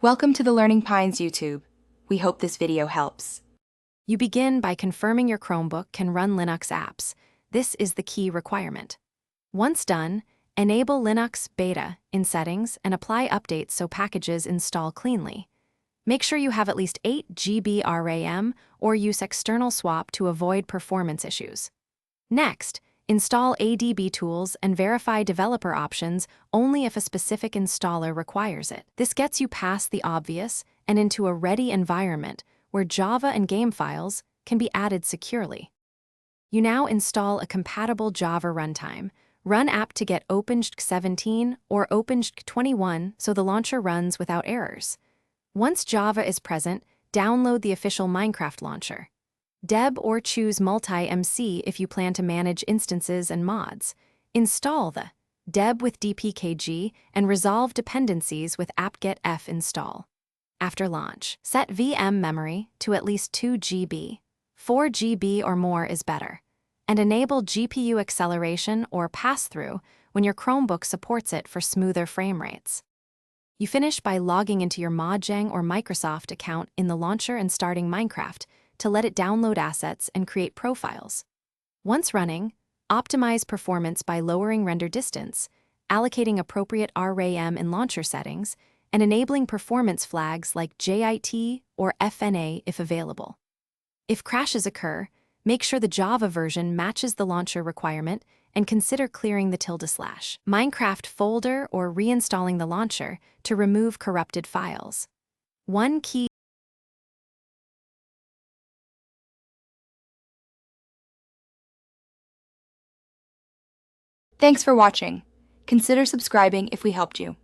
Welcome to the Learning Pines YouTube. We hope this video helps. You begin by confirming your Chromebook can run Linux apps. This is the key requirement. Once done, enable Linux Beta in Settings and apply updates so packages install cleanly. Make sure you have at least 8 GB RAM or use external swap to avoid performance issues. Next, install ADB tools and verify developer options only if a specific installer requires it. This gets you past the obvious and into a ready environment where Java and game files can be added securely. You now install a compatible Java runtime. Run apt-get OpenJDK 17 or OpenJDK 21 so the launcher runs without errors. Once Java is present, download the official Minecraft launcher. Deb or choose Multi-MC if you plan to manage instances and mods. Install the Deb with dpkg and resolve dependencies with apt-get f install. After launch, set VM memory to at least 2 GB. 4 GB or more is better. And enable GPU acceleration or pass-through when your Chromebook supports it for smoother frame rates. You finish by logging into your Mojang or Microsoft account in the launcher and starting Minecraft to let it download assets and create profiles. Once running, optimize performance by lowering render distance, allocating appropriate RAM in launcher settings, and enabling performance flags like JIT or FNA if available. If crashes occur, make sure the Java version matches the launcher requirement and consider clearing the / Minecraft folder or reinstalling the launcher to remove corrupted files. One key Thanks for watching. Consider subscribing if we helped you.